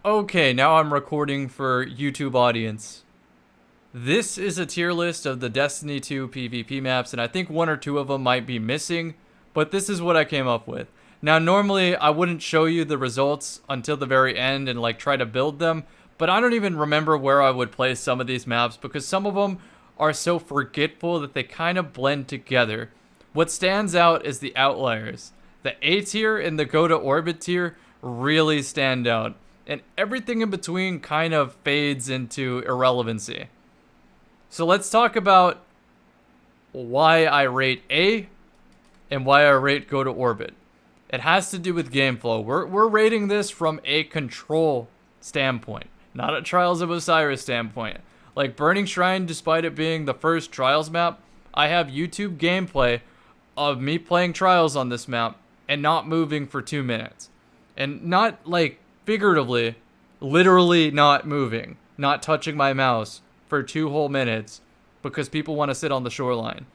Okay, now I'm recording for YouTube audience. This is a tier list of the Destiny 2 PvP maps, and I think one or two of them might be missing, but this is what I came up with. Now, normally I wouldn't show you the results until the very end and like try to build them, but I don't even remember where I would place some of these maps because some of them are so forgetful that they kind of blend together. What stands out is the outliers. The A tier and the Go to Orbit tier really stand out, and everything in between kind of fades into irrelevancy. So let's talk about why I rate A and why I rate Go to Orbit. It has to do with game flow. We're rating this from a control standpoint, not a Trials of Osiris standpoint. Like Burning Shrine, despite it being the first Trials map, I have YouTube gameplay of me playing Trials on this map and not moving for 2 minutes. And not like figuratively, literally not moving, not touching my mouse for 2 whole minutes because people want to sit on the shoreline.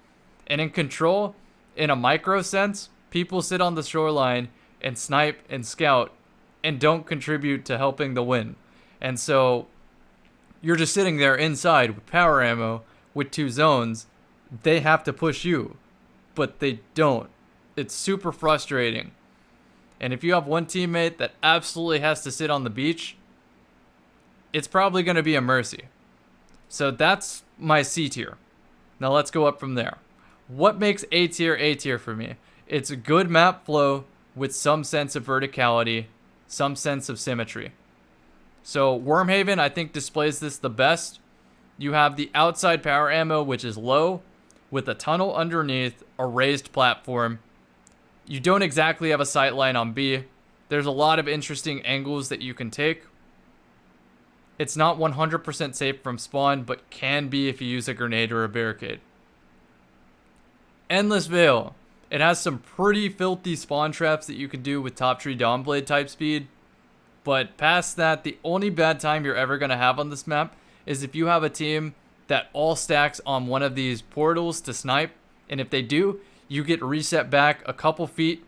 And in Control, in a micro sense, people sit on the shoreline and snipe and scout and don't contribute to helping the win. And so you're just sitting there inside with power ammo with 2 zones. They have to push you, but they don't. It's super frustrating. And if you have one teammate that absolutely has to sit on the beach, it's probably going to be a Mercy. So that's my C tier. Now let's go up from there. What makes A tier for me? It's a good map flow with some sense of verticality, some sense of symmetry. So Wormhaven, I think, displays this the best. You have the outside power ammo, which is low, with a tunnel underneath, a raised platform. You don't exactly have a sight line on B. There's a lot of interesting angles that you can take. It's not 100% safe from spawn, but can be if you use a grenade or a barricade. Endless Veil. It has some pretty filthy spawn traps that you can do with Top Tree Dawnblade type speed. But past that, the only bad time you're ever going to have on this map is if you have a team that all stacks on one of these portals to snipe. And if they do, you get reset back a couple feet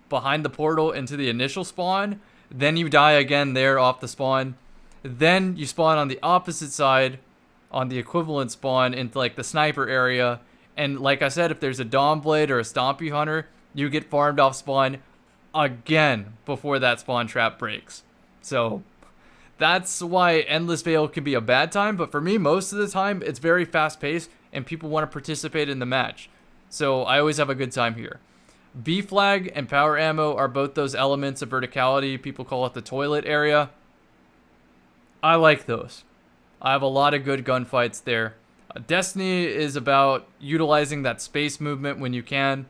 behind the portal into the initial spawn. Then you die again there off the spawn. Then you spawn on the opposite side on the equivalent spawn into like the sniper area. And like I said, if there's a Dawnblade or a Stompy Hunter, you get farmed off spawn again before that spawn trap breaks. So that's why Endless Veil can be a bad time. But for me, most of the time, it's very fast paced and people want to participate in the match. So I always have a good time here. B flag and power ammo are both those elements of verticality. People call it the toilet area. I like those. I have a lot of good gunfights there. Destiny is about utilizing that space movement when you can,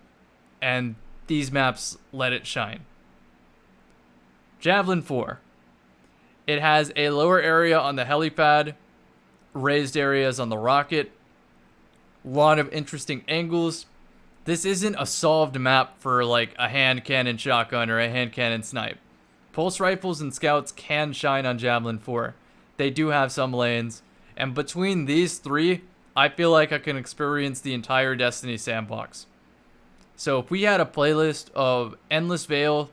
and these maps let it shine. Javelin 4. It has a lower area on the helipad, raised areas on the rocket, a lot of interesting angles. This isn't a solved map for like a hand cannon shotgun or a hand cannon snipe. Pulse rifles and scouts can shine on Javelin 4. They do have some lanes, and between these 3, I feel like I can experience the entire Destiny sandbox. So if we had a playlist of Endless Veil,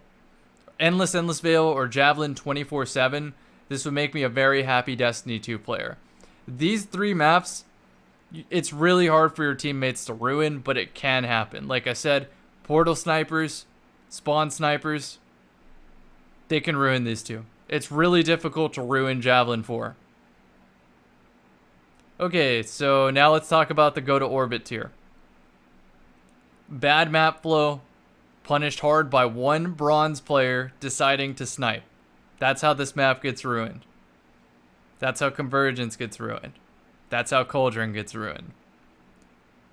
Endless Veil, or Javelin 24/7, this would make me a very happy Destiny 2 player. These 3 maps, it's really hard for your teammates to ruin, but it can happen. Like I said, portal snipers, spawn snipers, they can ruin these 2. It's really difficult to ruin Javelin 4. Okay, so now let's talk about the Go to Orbit tier. Bad map flow, punished hard by one bronze player deciding to snipe. That's how this map gets ruined. That's how Convergence gets ruined. That's how Cauldron gets ruined.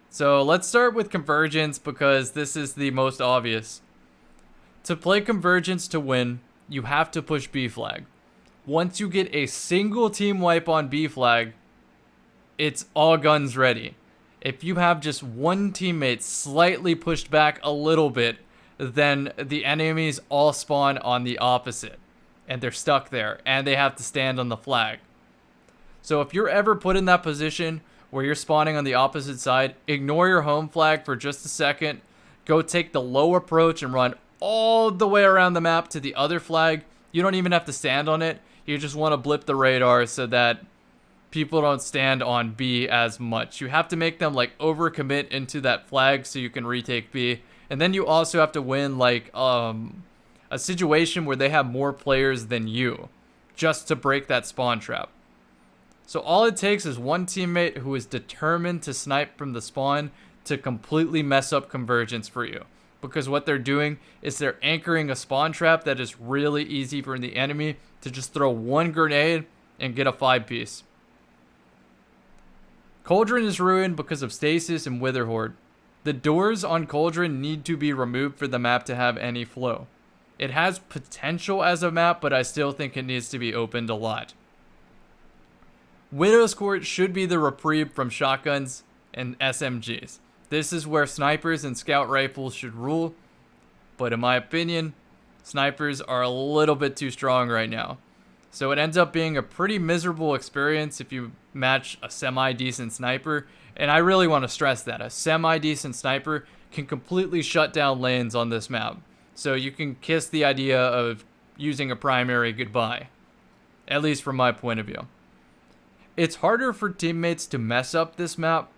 So let's start with Convergence because this is the most obvious. To play Convergence to win, you have to push B flag. Once you get a single team wipe on B flag, it's all guns ready. If you have just one teammate slightly pushed back a little bit, then the enemies all spawn on the opposite. And they're stuck there, and they have to stand on the flag. So if you're ever put in that position where you're spawning on the opposite side, ignore your home flag for just a second, go take the low approach and run all the way around the map to the other flag. You don't even have to stand on it. You just want to blip the radar so that people don't stand on B as much. You have to make them like overcommit into that flag so you can retake B. And then you also have to win like a situation where they have more players than you just to break that spawn trap. So all it takes is one teammate who is determined to snipe from the spawn to completely mess up convergence for you. Because what they're doing is they're anchoring a spawn trap that is really easy for the enemy to just throw one grenade and get a 5-piece. Cauldron is ruined because of Stasis and Wither Horde. The doors on Cauldron need to be removed for the map to have any flow. It has potential as a map, but I still think it needs to be opened a lot. Widow's Court should be the reprieve from shotguns and SMGs. This is where snipers and scout rifles should rule, but in my opinion, snipers are a little bit too strong right now. So it ends up being a pretty miserable experience if you match a semi-decent sniper. And I really want to stress that. A semi-decent sniper can completely shut down lanes on this map. So you can kiss the idea of using a primary goodbye. At least from my point of view. It's harder for teammates to mess up this map.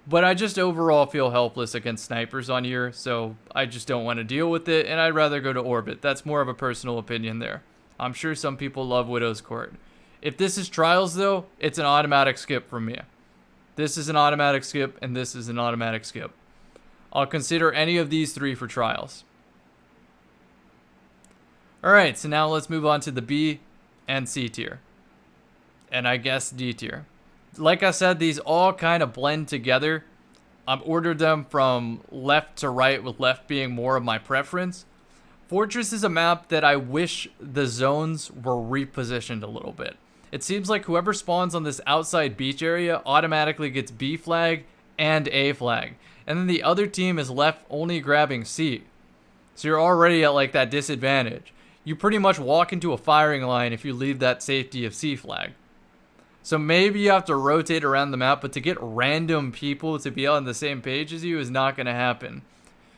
But I just overall feel helpless against snipers on here. So I just don't want to deal with it. And I'd rather go to Orbit. That's more of a personal opinion there. I'm sure some people love Widow's Court. If this is Trials, though, it's an automatic skip from me. This is an automatic skip, and this is an automatic skip. I'll consider any of these three for Trials. Alright, so now let's move on to the B and C tier. And I guess D tier. Like I said, these all kind of blend together. I've ordered them from left to right, with left being more of my preference. Fortress is a map that I wish the zones were repositioned a little bit. It seems like whoever spawns on this outside beach area automatically gets B flag and A flag. And then the other team is left only grabbing C. So you're already at like that disadvantage. You pretty much walk into a firing line if you leave that safety of C flag. So maybe you have to rotate around the map, but to get random people to be on the same page as you is not going to happen.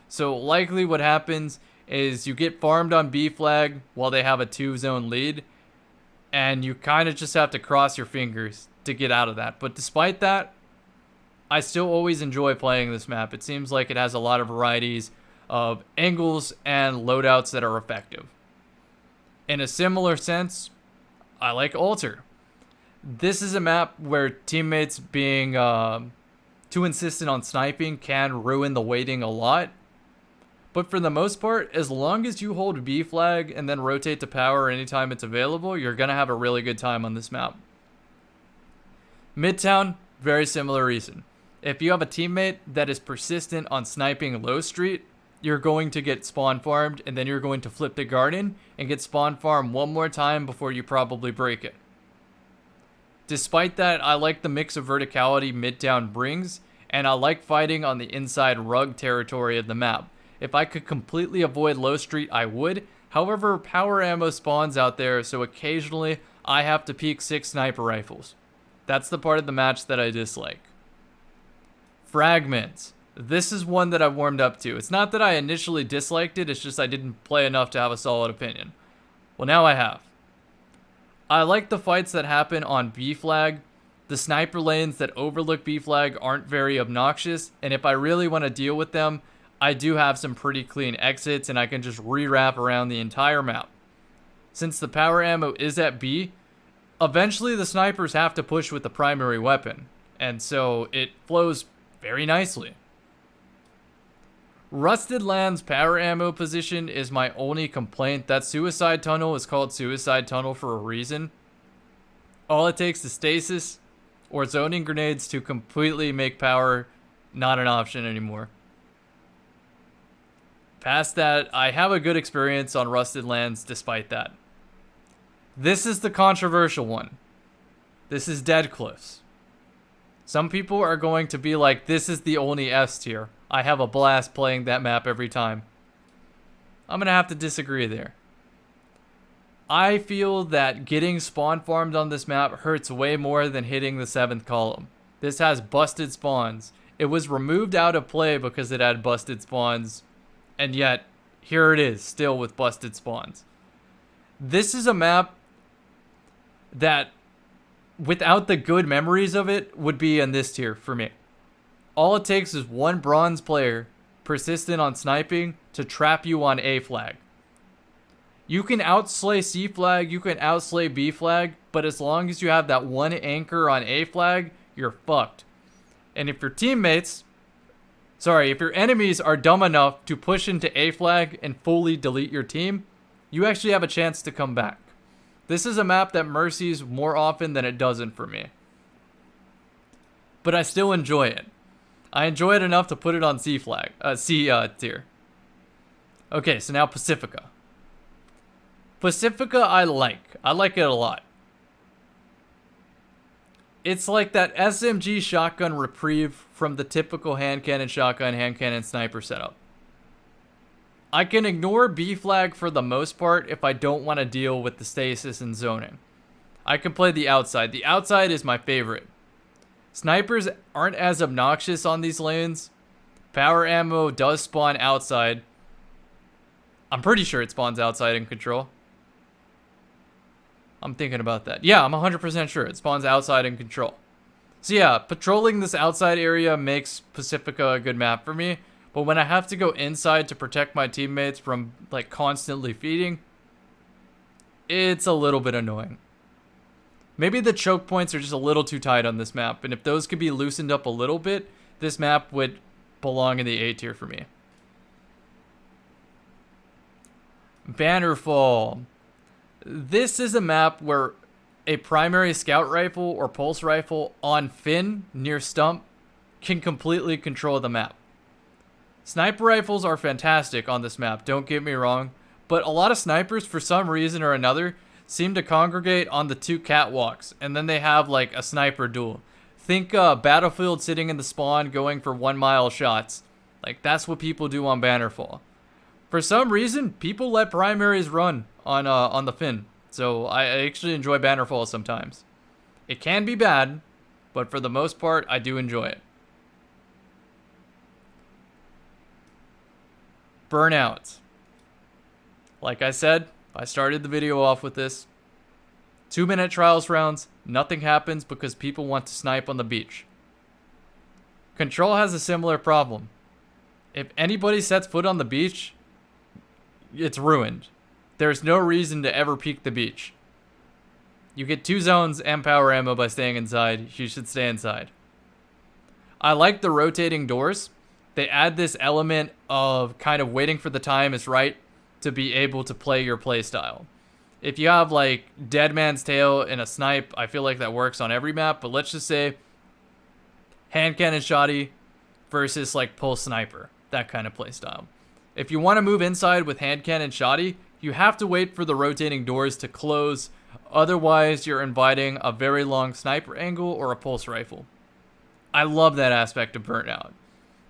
So likely what happens is you get farmed on B flag while they have a 2-zone lead, and you kind of just have to cross your fingers to get out of that. But despite that, I still always enjoy playing this map. It seems like it has a lot of varieties of angles and loadouts that are effective. In a similar sense, I like Alter. This is a map where teammates being too insistent on sniping can ruin the waiting a lot. But for the most part, as long as you hold B flag and then rotate to power anytime it's available, you're going to have a really good time on this map. Midtown, very similar reason. If you have a teammate that is persistent on sniping low street, you're going to get spawn farmed, and then you're going to flip the garden and get spawn farmed one more time before you probably break it. Despite that, I like the mix of verticality Midtown brings, and I like fighting on the inside rug territory of the map. If I could completely avoid low street, I would. However, power ammo spawns out there, so occasionally I have to peek 6 sniper rifles. That's the part of the match that I dislike. Fragments. This is one that I warmed up to. It's not that I initially disliked it, it's just I didn't play enough to have a solid opinion. Well, now I have. I like the fights that happen on B flag. The sniper lanes that overlook B flag aren't very obnoxious, and if I really want to deal with them, I do have some pretty clean exits, and I can just re-wrap around the entire map. Since the power ammo is at B, eventually the snipers have to push with the primary weapon, and so it flows very nicely. Rusted Land's power ammo position is my only complaint. That suicide tunnel is called suicide tunnel for a reason. All it takes is stasis or zoning grenades to completely make power not an option anymore. Past that, I have a good experience on Rusted Lands despite that. This is the controversial one. This is Dead Cliffs. Some people are going to be like, this is the only S tier. I have a blast playing that map every time. I'm going to have to disagree there. I feel that getting spawn farmed on this map hurts way more than hitting the 7th column. This has busted spawns. It was removed out of play because it had busted spawns. And yet, here it is, still with busted spawns. This is a map that without the good memories of it would be in this tier for me. All it takes is one bronze player persistent on sniping to trap you on A flag. You can outslay C flag, you can outslay B flag, but as long as you have that one anchor on A flag, you're fucked. And if your enemies are dumb enough to push into A flag and fully delete your team, you actually have a chance to come back. This is a map that mercies more often than it doesn't for me. But I still enjoy it. I enjoy it enough to put it on C tier. Okay, so now Pacifica. Pacifica I like it a lot. It's like that SMG shotgun reprieve from the typical hand cannon shotgun, hand cannon sniper setup. I can ignore B flag for the most part if I don't want to deal with the stasis and zoning. I can play the outside. The outside is my favorite. Snipers aren't as obnoxious on these lanes. Power ammo does spawn outside. I'm pretty sure it spawns outside in control. I'm thinking about that. Yeah, I'm 100% sure it spawns outside in control. So yeah, patrolling this outside area makes Pacifica a good map for me. But when I have to go inside to protect my teammates from like constantly feeding, it's a little bit annoying. Maybe the choke points are just a little too tight on this map. And if those could be loosened up a little bit, this map would belong in the A tier for me. Bannerfall. This is a map where a primary scout rifle or pulse rifle on fin near stump can completely control the map. Sniper rifles are fantastic on this map, don't get me wrong, but a lot of snipers for some reason or another seem to congregate on the two catwalks, and then they have like a sniper duel. Think Battlefield sitting in the spawn going for 1 mile shots. Like that's what people do on Bannerfall. For some reason, people let primaries run on the fin. So I actually enjoy Bannerfall sometimes. It can be bad, but for the most part, I do enjoy it. Burnout. Like I said, I started the video off with this. 2-minute trials rounds, nothing happens because people want to snipe on the beach. Control has a similar problem. If anybody sets foot on the beach, it's ruined. There's no reason to ever peek the beach. You get 2 zones and power ammo by staying inside. You should stay inside. I like the rotating doors. They add this element of kind of waiting for the time is right to be able to play your playstyle. If you have like Dead Man's Tail and a snipe, I feel like that works on every map. But let's just say hand cannon shotty versus like pulse sniper. That kind of playstyle. If you want to move inside with hand cannon shotty, you have to wait for the rotating doors to close. Otherwise, you're inviting a very long sniper angle or a pulse rifle. I love that aspect of Burnout.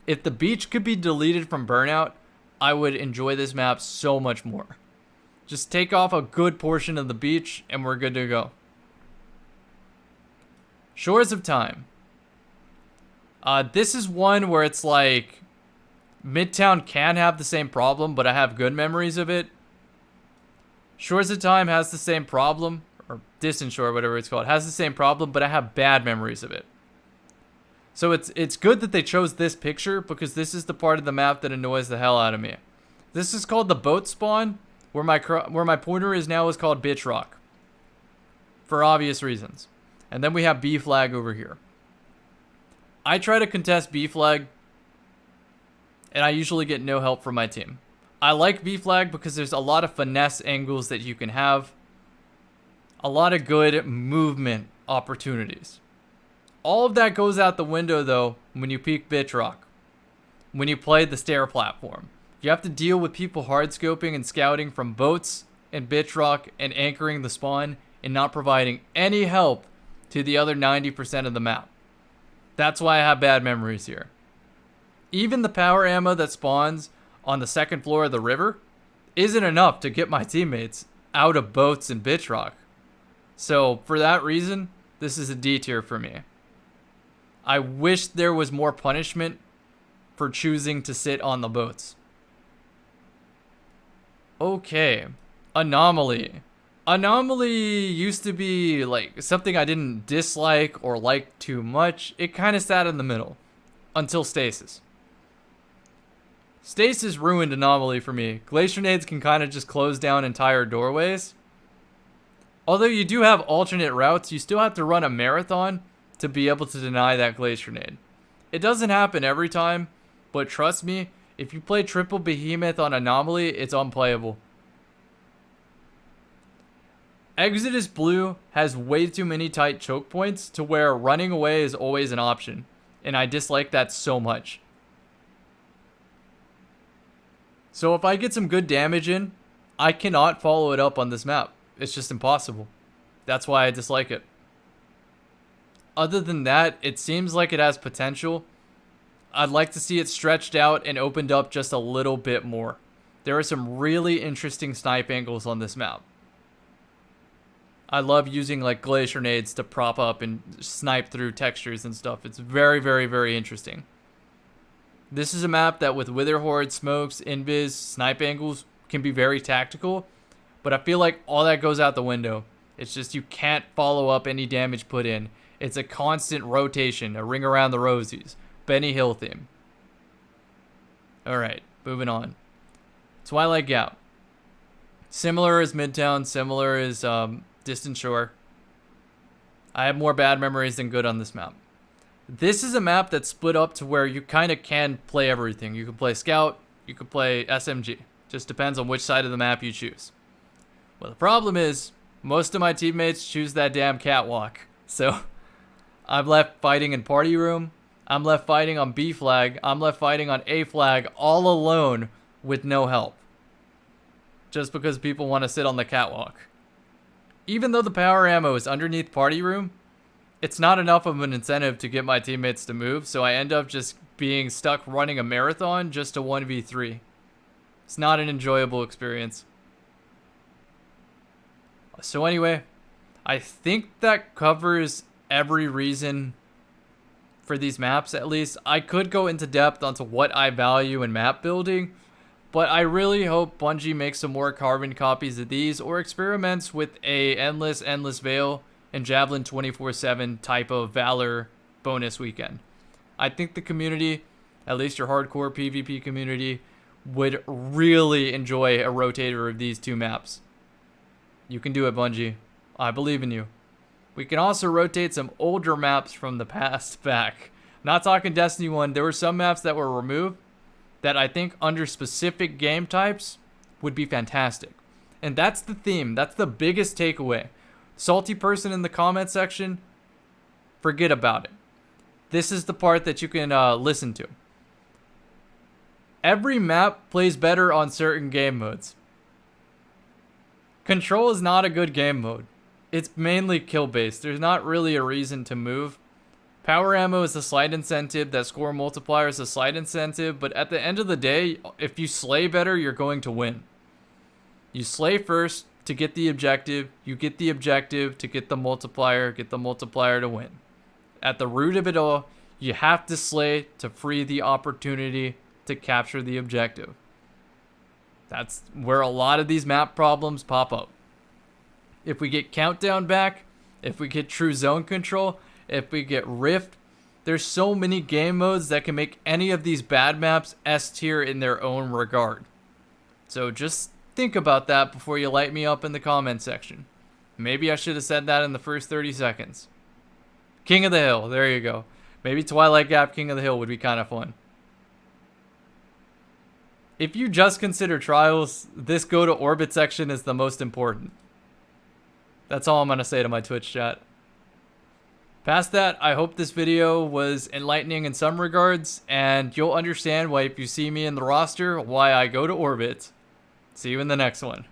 If the beach could be deleted from Burnout, I would enjoy this map so much more. Just take off a good portion of the beach and we're good to go. Shores of Time. This is one where it's like Midtown can have the same problem, but I have good memories of it. Shores of Time has the same problem, or Distant Shore, whatever it's called, has the same problem, but I have bad memories of it. So it's good that they chose this picture because this is the part of the map that annoys the hell out of me. This is called the boat spawn, where my pointer is now is called Bitch Rock. For obvious reasons. And then we have B flag over here. I try to contest B flag, and I usually get no help from my team. I like B flag because there's a lot of finesse angles that you can have. A lot of good movement opportunities. All of that goes out the window though when you peek Bitch Rock. When you play the stair platform. You have to deal with people hardscoping and scouting from boats and Bitch Rock and anchoring the spawn and not providing any help to the other 90% of the map. That's why I have bad memories here. Even the power ammo that spawns on the second floor of the river isn't enough to get my teammates out of boats and Bitch Rock. So for that reason, this is a D tier for me. I wish there was more punishment for choosing to sit on the boats. Okay. Anomaly. Anomaly used to be like something I didn't dislike or like too much. It kind of sat in the middle until Stasis. Stasis ruined Anomaly for me. Glacier Nades can kind of just close down entire doorways. Although you do have alternate routes, you still have to run a marathon to be able to deny that Glacier Nade. It doesn't happen every time, but trust me, if you play triple Behemoth on Anomaly, it's unplayable. Exodus Blue has way too many tight choke points to where running away is always an option, and I dislike that so much. So if I get some good damage in, I cannot follow it up on this map. It's just impossible. That's why I dislike it. Other than that, it seems like it has potential. I'd like to see it stretched out and opened up just a little bit more. There are some really interesting snipe angles on this map. I love using like glacier nades to prop up and snipe through textures and stuff. It's very, very, very interesting. This is a map that with Wither Horde, smokes, invis, snipe angles can be very tactical, but I feel like all that goes out the window. It's just you can't follow up any damage put in. It's a constant rotation, a ring around the rosies. Benny Hill theme. Alright, moving on. Twilight Gap. Similar as Midtown, similar as Distant Shore. I have more bad memories than good on this map. This is a map that's split up to where you kind of can play everything. You can play Scout, you can play SMG. Just depends on which side of the map you choose. Well, the problem is, most of my teammates choose that damn catwalk. So, I'm left fighting in party room. I'm left fighting on B flag. I'm left fighting on A flag all alone with no help. Just because people want to sit on the catwalk. Even though the power ammo is underneath party room, it's not enough of an incentive to get my teammates to move, so I end up just being stuck running a marathon just to 1v3. It's not an enjoyable experience. So anyway, I think that covers every reason for these maps, at least. I could go into depth onto what I value in map building, but I really hope Bungie makes some more carbon copies of these or experiments with a Endless Veil and Javelin 24/7 type of Valor bonus weekend. I think the community, at least your hardcore PvP community, would really enjoy a rotator of these two maps. You can do it, Bungie. I believe in you. We can also rotate some older maps from the past back. Not talking Destiny 1, there were some maps that were removed that I think under specific game types would be fantastic. And that's the theme. That's the biggest takeaway. Salty person in the comment section, forget about it. This is the part that you can listen to. Every map plays better on certain game modes. Control is not a good game mode. It's mainly kill based. There's not really a reason to move. Power ammo is a slight incentive. That score multiplier is a slight incentive. But at the end of the day, if you slay better, you're going to win. You slay first to get the objective. You get the objective to get the multiplier to win. At the root of it all, you have to slay to free the opportunity to capture the objective. That's where a lot of these map problems pop up. If we get Countdown back, if we get True Zone Control, if we get Rift, there's so many game modes that can make any of these bad maps S tier in their own regard. So just think about that before you light me up in the comment section. Maybe I should have said that in the first 30 seconds. King of the Hill, there you go. Maybe Twilight Gap King of the Hill would be kind of fun. If you just consider trials, this go to orbit section is the most important. That's all I'm going to say to my Twitch chat. Past that, I hope this video was enlightening in some regards, and you'll understand why if you see me in the roster, why I go to orbit. See you in the next one.